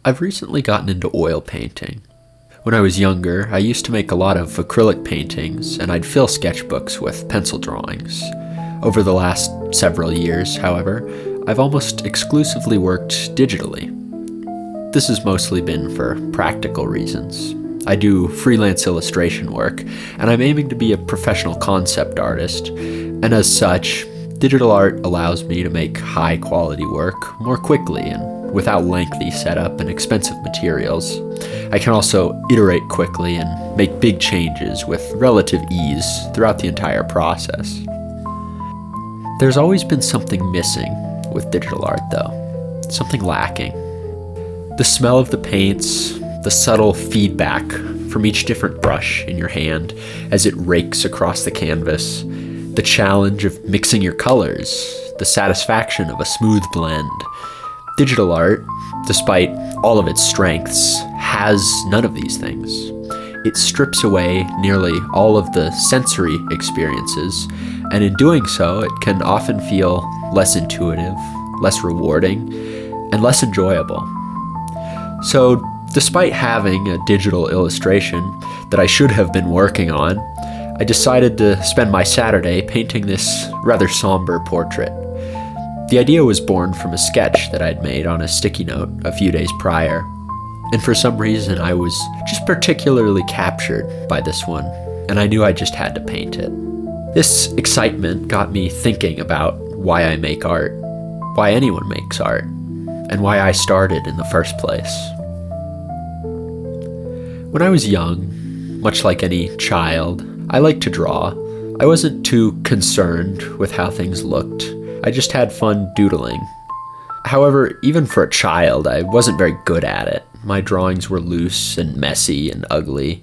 I've recently gotten into oil painting. When I was younger, I used to make a lot of acrylic paintings, and I'd fill sketchbooks with pencil drawings. Over the last several years, however, I've almost exclusively worked digitally. This has mostly been for practical reasons. I do freelance illustration work, and I'm aiming to be a professional concept artist, and as such, digital art allows me to make high-quality work more quickly and without lengthy setup and expensive materials. I can also iterate quickly and make big changes with relative ease throughout the entire process. There's always been something missing with digital art, though. Something lacking. The smell of the paints, the subtle feedback from each different brush in your hand as it rakes across the canvas, the challenge of mixing your colors, the satisfaction of a smooth blend. Digital art, despite all of its strengths, has none of these things. It strips away nearly all of the sensory experiences, and in doing so, it can often feel less intuitive, less rewarding, and less enjoyable. So, despite having a digital illustration that I should have been working on, I decided to spend my Saturday painting this rather somber portrait. The idea was born from a sketch that I'd made on a sticky note a few days prior, and for some reason I was just particularly captured by this one, and I knew I just had to paint it. This excitement got me thinking about why I make art, why anyone makes art, and why I started in the first place. When I was young, much like any child, I liked to draw. I wasn't too concerned with how things looked. I just had fun doodling. However, even for a child, I wasn't very good at it. My drawings were loose and messy and ugly.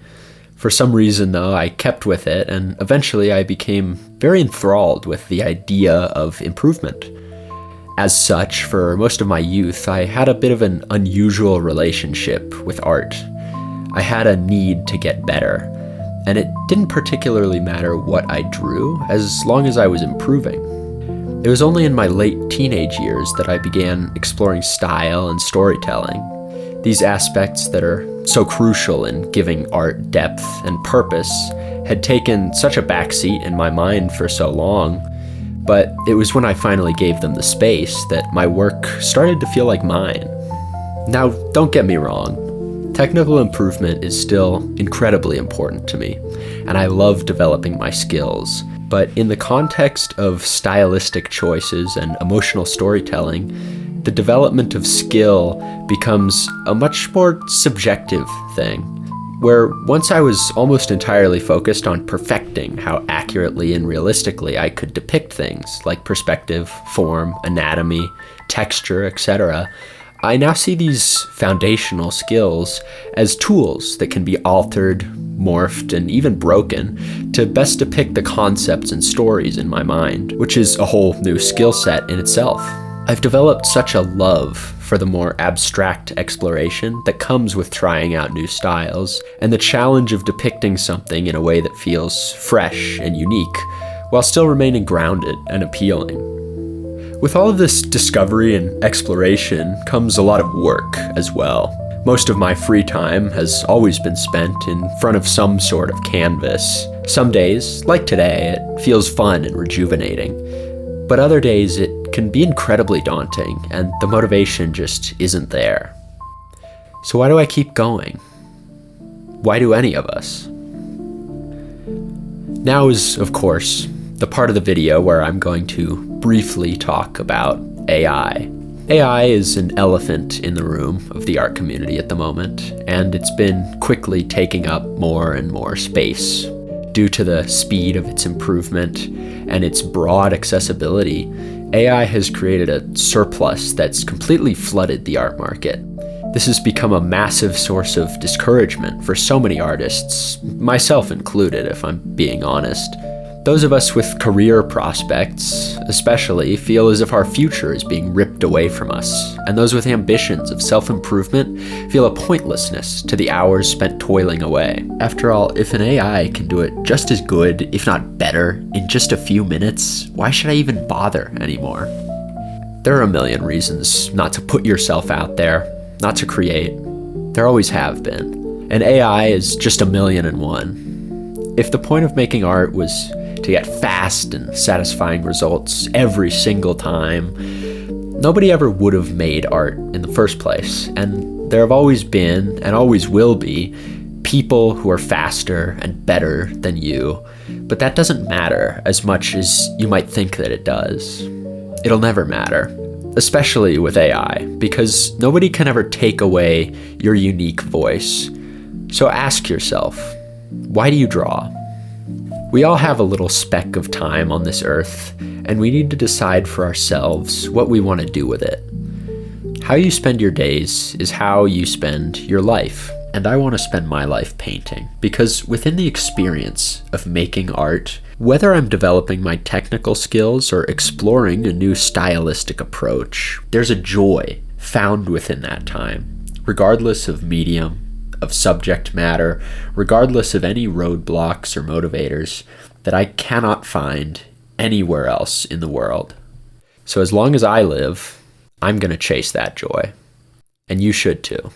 For some reason, though, I kept with it, and eventually I became very enthralled with the idea of improvement. As such, for most of my youth, I had a bit of an unusual relationship with art. I had a need to get better, and it didn't particularly matter what I drew, as long as I was improving. It was only in my late teenage years that I began exploring style and storytelling. These aspects that are so crucial in giving art depth and purpose had taken such a backseat in my mind for so long, but it was when I finally gave them the space that my work started to feel like mine. Now, don't get me wrong. Technical improvement is still incredibly important to me, and I love developing my skills. But in the context of stylistic choices and emotional storytelling, the development of skill becomes a much more subjective thing, where once I was almost entirely focused on perfecting how accurately and realistically I could depict things like perspective, form, anatomy, texture, etc., I now see these foundational skills as tools that can be altered, morphed, and even broken to best depict the concepts and stories in my mind, which is a whole new skill set in itself. I've developed such a love for the more abstract exploration that comes with trying out new styles, and the challenge of depicting something in a way that feels fresh and unique, while still remaining grounded and appealing. With all of this discovery and exploration comes a lot of work as well. Most of my free time has always been spent in front of some sort of canvas. Some days, like today, it feels fun and rejuvenating. But other days it can be incredibly daunting, and the motivation just isn't there. So why do I keep going? Why do any of us? Now is, of course, the part of the video where I'm going to briefly talk about AI. AI is an elephant in the room of the art community at the moment, and it's been quickly taking up more and more space. Due to the speed of its improvement and its broad accessibility, AI has created a surplus that's completely flooded the art market. This has become a massive source of discouragement for so many artists, myself included, if I'm being honest. Those of us with career prospects, especially, feel as if our future is being ripped away from us, and those with ambitions of self-improvement feel a pointlessness to the hours spent toiling away. After all, if an AI can do it just as good, if not better, in just a few minutes, why should I even bother anymore? There are a million reasons not to put yourself out there. not to create. There always have been. And AI is just 1,000,001. If the point of making art was to get fast and satisfying results every single time, nobody ever would have made art in the first place. And there have always been, and always will be, people who are faster and better than you. But that doesn't matter as much as you might think that it does. It'll never matter, especially with AI, because nobody can ever take away your unique voice. So ask yourself, why do you draw? We all have a little speck of time on this earth, and we need to decide for ourselves what we want to do with it. How you spend your days is how you spend your life. And I want to spend my life painting, because within the experience of making art, whether I'm developing my technical skills or exploring a new stylistic approach, there's a joy found within that time, regardless of medium, of subject matter, regardless of any roadblocks or motivators that I cannot find anywhere else in the world. So as long as I live, I'm going to chase that joy. And you should too.